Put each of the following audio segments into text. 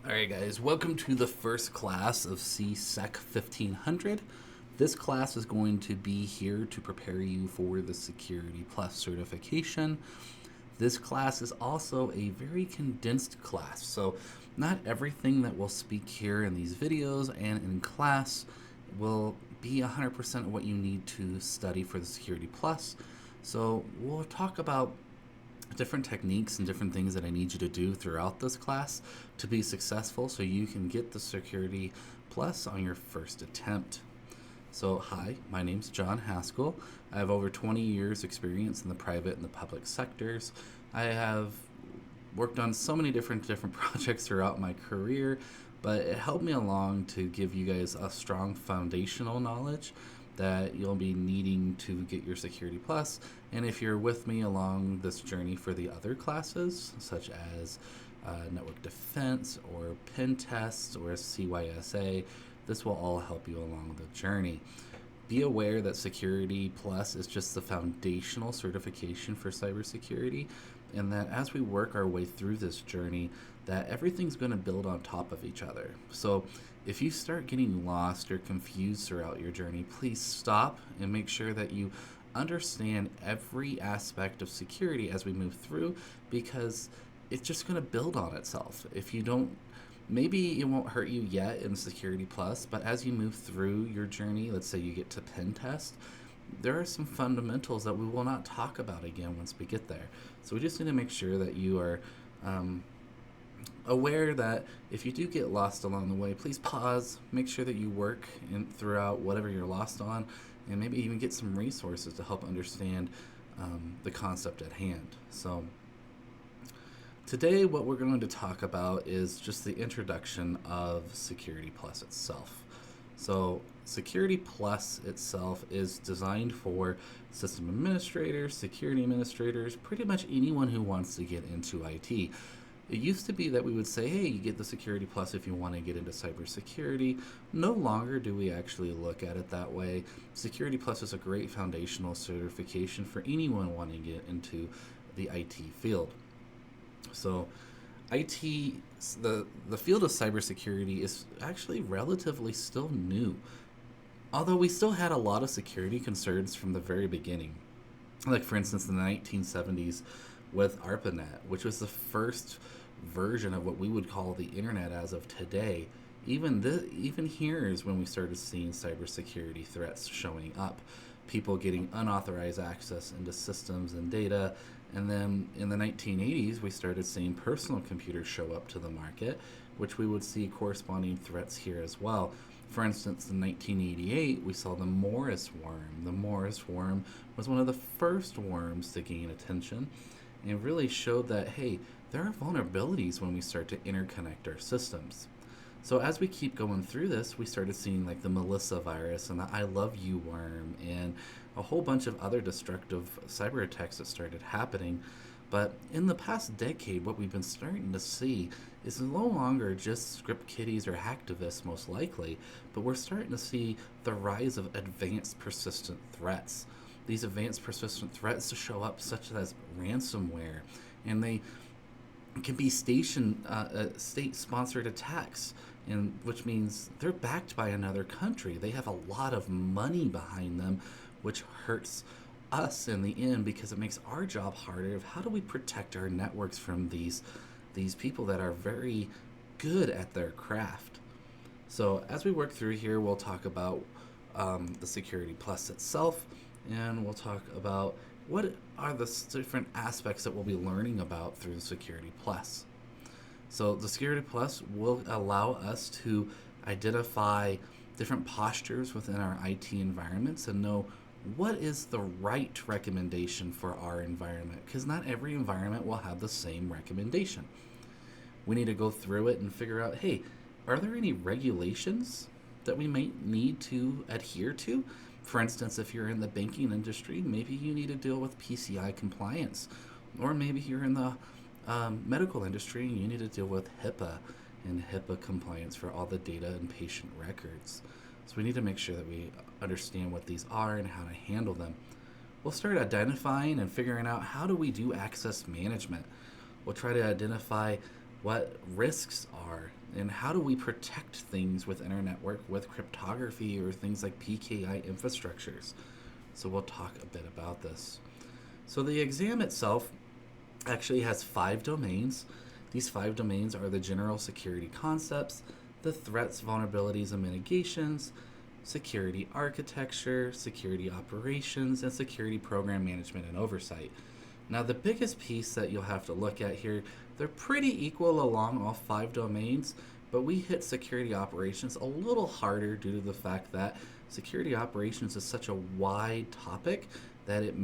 Alright guys, welcome to the first class of C-Sec 1500. This class is going to be here to prepare you for the SecurityPlus certification. This class is also a very condensed class, so not everything that we'll speak here in these videos and in class will be 100% of what you need to study for the SecurityPlus. So we'll talk about different techniques and different things that I need you to do throughout this class to be successful so you can get the Security Plus on your first attempt. So hi, my name's John Haskell. I have over 20 years experience in the private and the public sectors. I have worked on so many different projects throughout my career, but it helped me along to give you guys a strong foundational knowledge that you'll be needing to get your Security Plus. And if you're with me along this journey for the other classes, such as network defense or pen tests or CYSA, this will all help you along the journey. Be aware that Security Plus is just the foundational certification for cybersecurity, and that as we work our way through this journey, that everything's going to build on top of each other. So if you start getting lost or confused throughout your journey, please stop and make sure that you understand every aspect of security as we move through, because it's just going to build on itself. If you don't, maybe it won't hurt you yet in Security Plus, but as you move through your journey, let's say you get to pen test, there are some fundamentals that we will not talk about again once we get there. So we just need to make sure that you are aware that if you do get lost along the way, please pause, make sure that you work throughout whatever you're lost on, and maybe even get some resources to help understand the concept at hand. So today what we're going to talk about is just the introduction of Security Plus itself. So Security Plus itself is designed for system administrators, security administrators, pretty much anyone who wants to get into IT. It used to be that we would say, hey, you get the Security Plus if you want to get into cybersecurity. No longer do we actually look at it that way. Security Plus is a great foundational certification for anyone wanting to get into the IT field. So IT, the field of cybersecurity is actually relatively still new, although we still had a lot of security concerns from the very beginning. Like for instance, in the 1970s with ARPANET, which was the first version of what we would call the internet as of today. Even here is when we started seeing cybersecurity threats showing up, people getting unauthorized access into systems and data. And then in the 1980s, we started seeing personal computers show up to the market, which we would see corresponding threats here as well. For instance, in 1988, we saw the Morris worm. The Morris worm was one of the first worms to gain attention, and it really showed that, hey, there are vulnerabilities when we start to interconnect our systems. So as we keep going through this, we started seeing like the Melissa virus and the I Love You worm and a whole bunch of other destructive cyber attacks that started happening. But in the past decade, what we've been starting to see is no longer just script kiddies or hacktivists most likely, but we're starting to see the rise of advanced persistent threats. These advanced persistent threats show up such as ransomware, and they can be state-sponsored attacks, and which means they're backed by another country. They have a lot of money behind them, which hurts us in the end because it makes our job harder of how do we protect our networks from these people that are very good at their craft. So as we work through here, we'll talk about the Security Plus itself, and we'll talk about what are the different aspects that we'll be learning about through the Security Plus. So the Security Plus will allow us to identify different postures within our IT environments and know what is the right recommendation for our environment, because not every environment will have the same recommendation. We need to go through it and figure out, hey, are there any regulations that we might need to adhere to? For instance, if you're in the banking industry, maybe you need to deal with PCI compliance. Or maybe you're in the medical industry and you need to deal with HIPAA and HIPAA compliance for all the data and patient records. So we need to make sure that we understand what these are and how to handle them. We'll start identifying and figuring out how do we do access management. We'll try to identify what risks are, and how do we protect things within our network with cryptography or things like PKI infrastructures. So we'll talk a bit about this. So the exam itself actually has 5 domains. These 5 domains are the general security concepts, the threats, vulnerabilities, and mitigations, security architecture, security operations, and security program management and oversight. Now, the biggest piece that you'll have to look at here, they're pretty equal along all 5 domains, but we hit security operations a little harder due to the fact that security operations is such a wide topic that it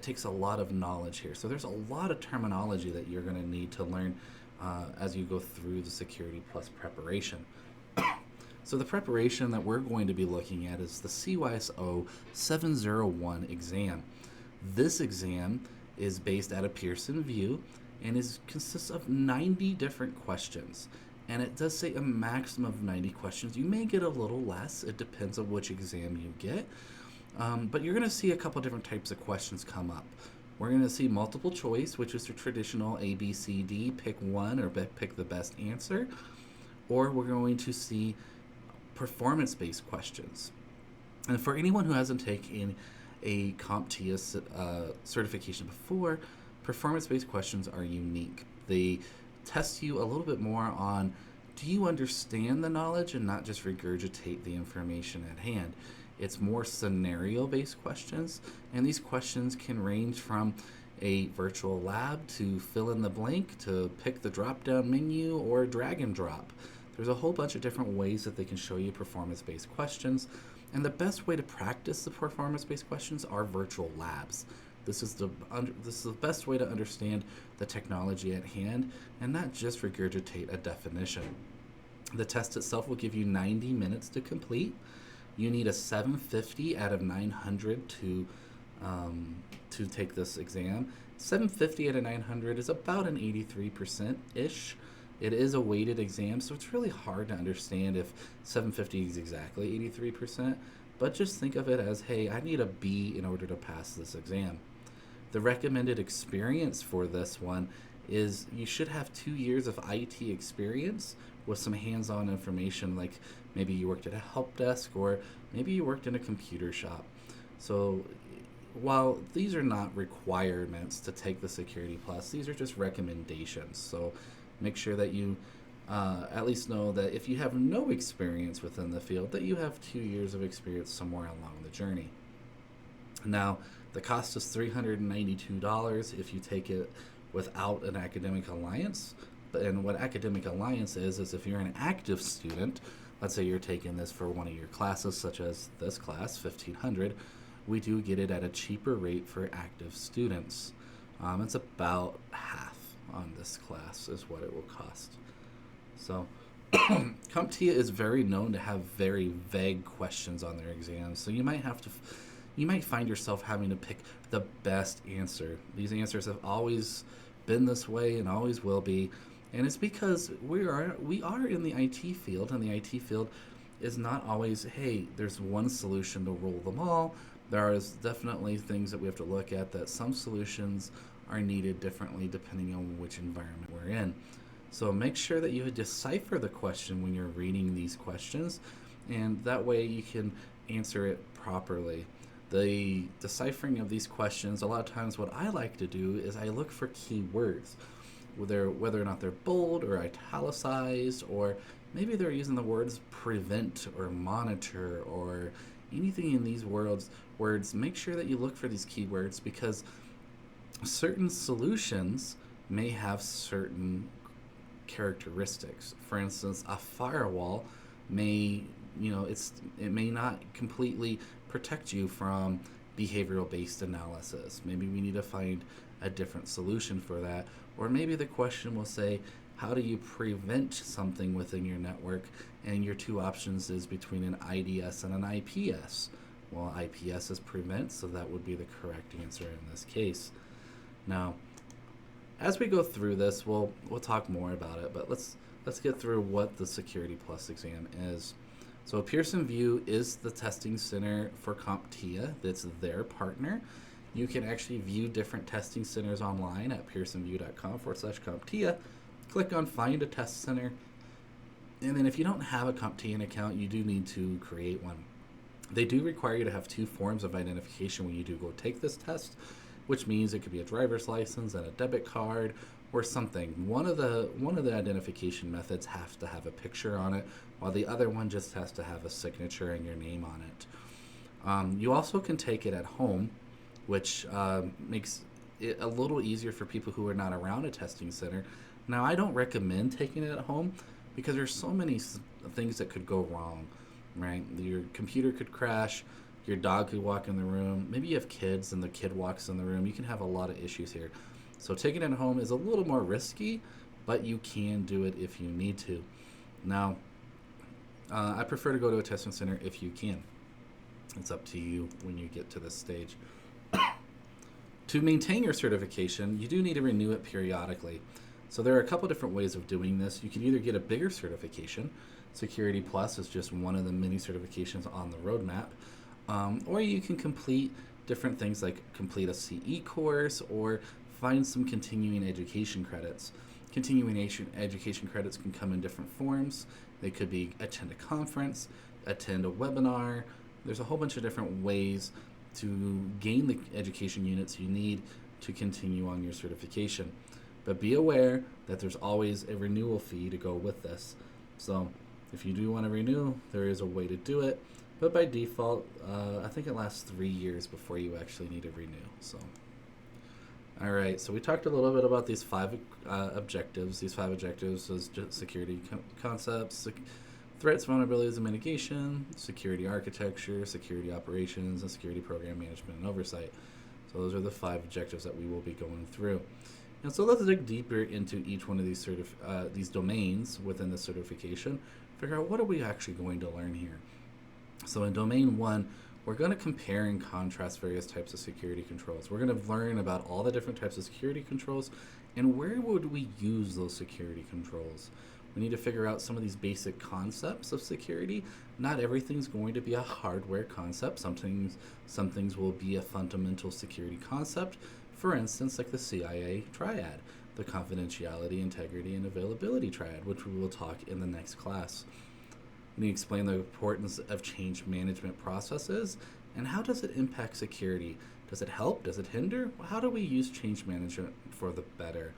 takes a lot of knowledge here. So there's a lot of terminology that you're going to need to learn as you go through the Security Plus preparation. So the preparation that we're going to be looking at is the CYSO 701 exam. This exam is based out of Pearson VUE and consists of 90 different questions. And it does say a maximum of 90 questions. You may get a little less. It depends on which exam you get. But you're going to see a couple different types of questions come up. We're going to see multiple choice, which is the traditional A, B, C, D, pick one or pick the best answer. Or we're going to see performance-based questions. And for anyone who hasn't taken a CompTIA certification before, performance-based questions are unique. They test you a little bit more on, do you understand the knowledge and not just regurgitate the information at hand? It's more scenario-based questions, and these questions can range from a virtual lab to fill in the blank, to pick the drop-down menu, or drag and drop. There's a whole bunch of different ways that they can show you performance-based questions, and the best way to practice the performance-based questions are virtual labs. This is the best way to understand the technology at hand and not just regurgitate a definition. The test itself will give you 90 minutes to complete. You need a 750 out of 900 to take this exam. 750 out of 900 is about an 83%-ish. It is a weighted exam, so it's really hard to understand if 750 is exactly 83%, but just think of it as, hey, I need a B in order to pass this exam. The recommended experience for this one is you should have 2 years of IT experience with some hands-on information, like maybe you worked at a help desk or maybe you worked in a computer shop. So while these are not requirements to take the Security Plus, these are just recommendations. So make sure that you at least know that if you have no experience within the field, that you have 2 years of experience somewhere along the journey. Now, the cost is $392 if you take it without an academic alliance. And what academic alliance is if you're an active student, let's say you're taking this for one of your classes, such as this class, 1500, we do get it at a cheaper rate for active students. It's about half on this class is what it will cost. So CompTIA is very known to have very vague questions on their exams, so you might find yourself having to pick the best answer. These answers have always been this way and always will be, and it's because we are in the IT field, and the IT field is not always, hey, there's one solution to rule them all. There is definitely things that we have to look at, that some solutions are needed differently depending on which environment we're in. So make sure that you decipher the question when you're reading these questions, and that way you can answer it properly. The deciphering of these questions, a lot of times what I like to do is I look for keywords, whether or not they're bold or italicized, or maybe they're using the words prevent or monitor or anything in these words. Make sure that you look for these keywords, because certain solutions may have certain characteristics. For instance, a firewall may, it may not completely protect you from behavioral-based analysis. Maybe we need to find a different solution for that. Or maybe the question will say, how do you prevent something within your network? And your two options is between an IDS and an IPS. Well, IPS is prevent, so that would be the correct answer in this case. Now, as we go through this, we'll talk more about it, but let's get through what the Security Plus exam is. So Pearson VUE is the testing center for CompTIA. That's their partner. You can actually view different testing centers online at pearsonvue.com/CompTIA, Click on Find a Test Center. And then if you don't have a CompTIA account, you do need to create one. They do require you to have 2 forms of identification when you do go take this test, which means it could be a driver's license and a debit card or something. One of the identification methods has to have a picture on it, while the other one just has to have a signature and your name on it. You also can take it at home, which makes it a little easier for people who are not around a testing center. Now, I don't recommend taking it at home because there's so many things that could go wrong, right? Your computer could crash, your dog could walk in the room, maybe you have kids and the kid walks in the room. You can have a lot of issues here. So taking it at home is a little more risky, but you can do it if you need to. Now, I prefer to go to a testing center if you can. It's up to you when you get to this stage. To maintain your certification, you do need to renew it periodically. So there are a couple different ways of doing this. You can either get a bigger certification. SecurityPlus is just one of the many certifications on the roadmap. Or you can complete different things like complete a CE course or find some continuing education credits. Continuing education credits can come in different forms. They could be attend a conference, attend a webinar. There's a whole bunch of different ways to gain the education units you need to continue on your certification. But be aware that there's always a renewal fee to go with this. So if you do want to renew, there is a way to do it. But by default, I think it lasts 3 years before you actually need to renew. So, all right. So we talked a little bit about these 5 objectives. These 5 objectives is just security concepts, threats, vulnerabilities, and mitigation, security architecture, security operations, and security program management and oversight. So those are the 5 objectives that we will be going through. And so let's dig deeper into each one of these domains within the certification. Figure out what are we actually going to learn here. So in domain 1, we're going to compare and contrast various types of security controls. We're going to learn about all the different types of security controls and where would we use those security controls. We need to figure out some of these basic concepts of security. Not everything's going to be a hardware concept. Some things will be a fundamental security concept. For instance, like the CIA triad, the confidentiality, integrity, and availability triad, which we will talk in the next class. We need to explain the importance of change management processes and how does it impact security. Does it help? Does it hinder? How do we use change management for the better?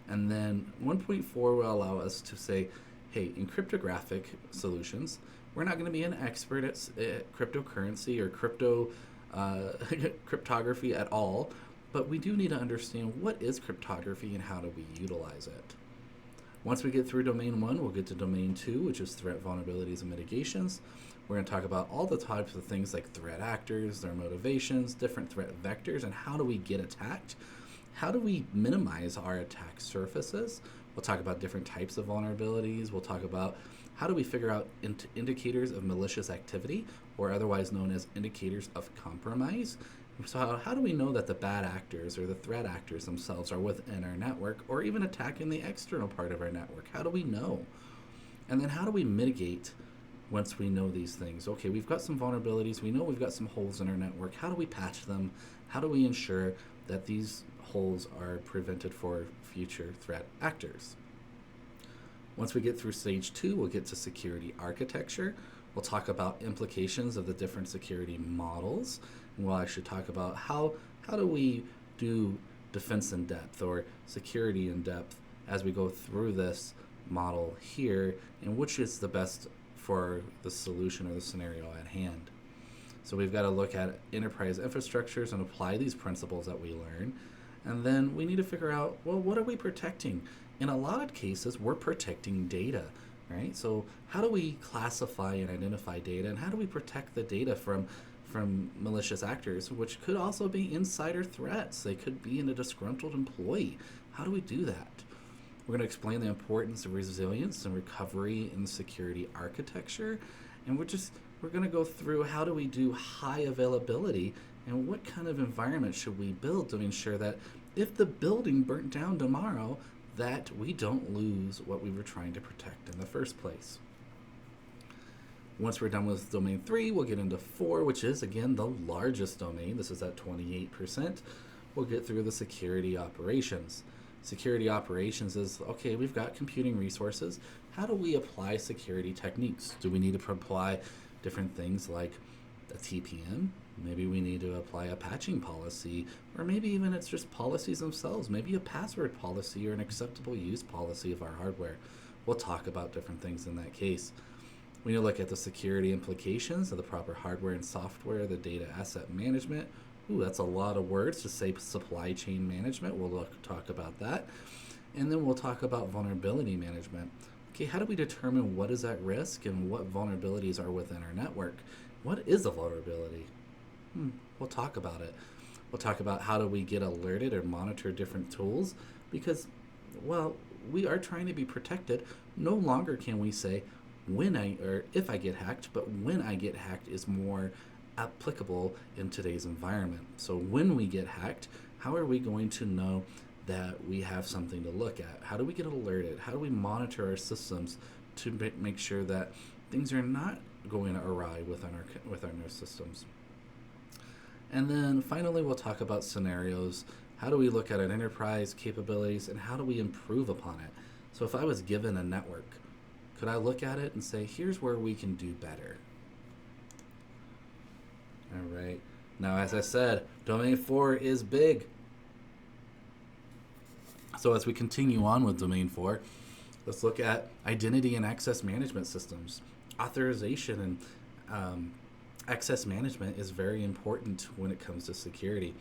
And then 1.4 will allow us to say, hey, in cryptographic solutions, we're not going to be an expert at cryptocurrency or cryptography at all, but we do need to understand what is cryptography and how do we utilize it. Once we get through domain 1, we'll get to domain 2, which is threat vulnerabilities and mitigations. We're going to talk about all the types of things like threat actors, their motivations, different threat vectors, and how do we get attacked. How do we minimize our attack surfaces? We'll talk about different types of vulnerabilities. We'll talk about how do we figure out indicators of malicious activity, or otherwise known as indicators of compromise. So how do we know that the bad actors or the threat actors themselves are within our network or even attacking the external part of our network? How do we know? And then how do we mitigate once we know these things? Okay, we've got some vulnerabilities. We know we've got some holes in our network. How do we patch them? How do we ensure that these holes are prevented for future threat actors? Once we get through stage 2, we'll get to security architecture. We'll talk about implications of the different security models. And we'll actually talk about how do we do defense in depth or security in depth as we go through this model here, and which is the best for the solution or the scenario at hand. So we've got to look at enterprise infrastructures and apply these principles that we learn. And then we need to figure out, well, what are we protecting? In a lot of cases, we're protecting data, right? So how do we classify and identify data, and how do we protect the data from malicious actors, which could also be insider threats? They could be in a disgruntled employee. How do we do that? We're going to explain the importance of resilience and recovery in security architecture, and we're going to go through how do we do high availability and what kind of environment should we build to ensure that if the building burnt down tomorrow, that we don't lose what we were trying to protect in the first place. Once we're done with domain 3, we'll get into 4, which is, again, the largest domain. This is at 28%. We'll get through the security operations. Security operations is, okay, we've got computing resources. How do we apply security techniques? Do we need to apply different things like a TPM? Maybe we need to apply a patching policy, or maybe even it's just policies themselves, maybe a password policy or an acceptable use policy of our hardware. We'll talk about different things in that case. We need to look at the security implications of the proper hardware and software, the data asset management. Ooh, that's a lot of words to say. Supply chain management. We'll talk about that. And then we'll talk about vulnerability management. Okay, how do we determine what is at risk and what vulnerabilities are within our network? What is a vulnerability? We'll talk about it. We'll talk about how do we get alerted or monitor different tools, because, well, we are trying to be protected. No longer can we say when or if I get hacked, but when I get hacked is more applicable in today's environment. So when we get hacked, how are we going to know that we have something to look at? How do we get alerted? How do we monitor our systems to make sure that things are not going awry within our systems? And then finally, we'll talk about scenarios. How do we look at an enterprise capabilities and how do we improve upon it? So if I was given a network, could I look at it and say, here's where we can do better? All right. Now, as I said, Domain 4 is big. So as we continue on with Domain 4, let's look at identity and access management systems. Authorization and access management is very important when it comes to security.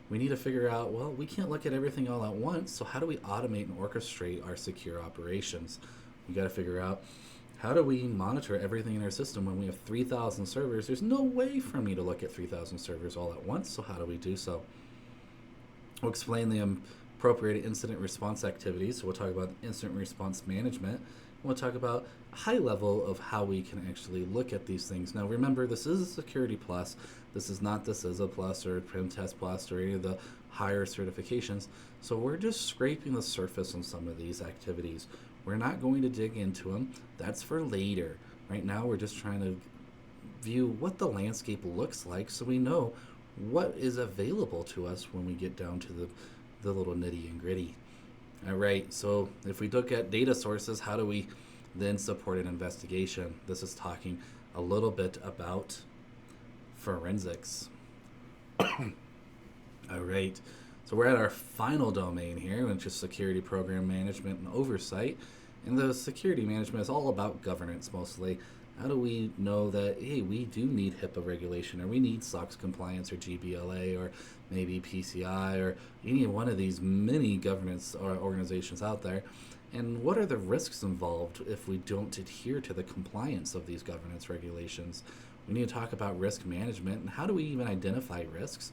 We need to figure out, well, we can't look at everything all at once, so how do we automate and orchestrate our secure operations? We got to figure out, how do we monitor everything in our system when we have 3,000 servers? There's no way for me to look at 3,000 servers all at once, so how do we do so? We'll explain the appropriate incident response activities. So we'll talk about incident response management. We'll talk about a high level of how we can actually look at these things. Now remember, this is a SecurityPlus. This is not the CISA Plus or PrimTest Plus or any of the higher certifications. So we're just scraping the surface on some of these activities. We're not going to dig into them. That's for later. Right now we're just trying to view what the landscape looks like so we know what is available to us when we get down to the little nitty and gritty. All right, so if we look at data sources, how do we then support an investigation? This is talking a little bit about forensics. All right, so we're at our final domain here, which is security program management and oversight. And the security management is all about governance mostly. How do we know that, hey, we do need HIPAA regulation, or we need SOX compliance, or GBLA, or maybe PCI, or any one of these many governance organizations out there? And what are the risks involved if we don't adhere to the compliance of these governance regulations? We need to talk about risk management, and how do we even identify risks?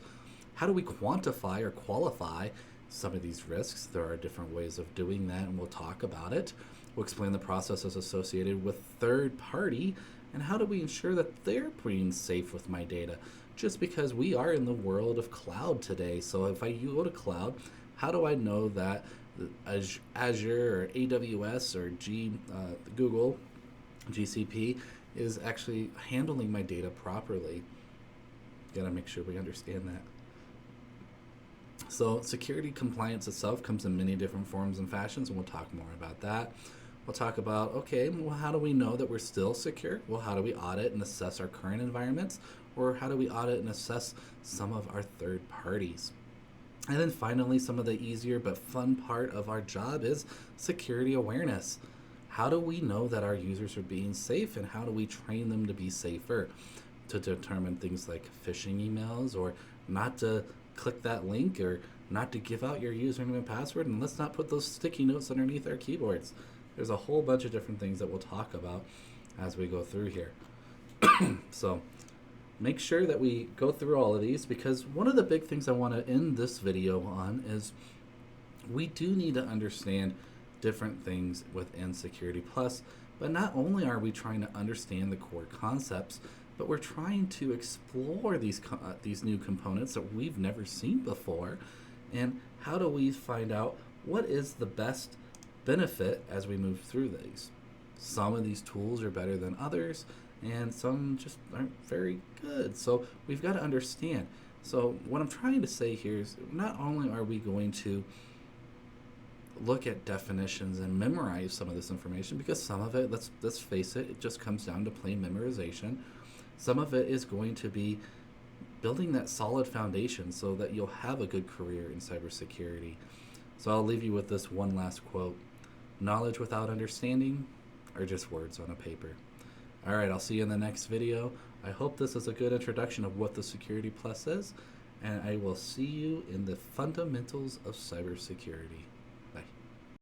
How do we quantify or qualify some of these risks? There are different ways of doing that, and we'll talk about it. We'll explain the processes associated with third party, and how do we ensure that they're being safe with my data? Just because we are in the world of cloud today. So if I go to cloud, how do I know that Azure or AWS or Google, GCP, is actually handling my data properly? Gotta make sure we understand that. So security compliance itself comes in many different forms and fashions, and we'll talk more about that. We'll talk about, okay, well, how do we know that we're still secure? Well, how do we audit and assess our current environments? Or how do we audit and assess some of our third parties? And then finally, some of the easier but fun part of our job is security awareness. How do we know that our users are being safe, and how do we train them to be safer? To determine things like phishing emails, or not to click that link, or not to give out your username and password, and let's not put those sticky notes underneath our keyboards. There's a whole bunch of different things that we'll talk about as we go through here. So make sure that we go through all of these, because one of the big things I want to end this video on is we do need to understand different things within SecurityPlus, but not only are we trying to understand the core concepts, but we're trying to explore these new components that we've never seen before, and how do we find out what is the best benefit as we move through these. Some of these tools are better than others, and some just aren't very good. So we've got to understand. So what I'm trying to say here is, not only are we going to look at definitions and memorize some of this information, because some of it, let's face it, it just comes down to plain memorization. Some of it is going to be building that solid foundation so that you'll have a good career in cybersecurity. So I'll leave you with this one last quote: knowledge without understanding are just words on a paper. All right, I'll see you in the next video. I hope this is a good introduction of what the SecurityPlus is, and I will see you in the fundamentals of cybersecurity.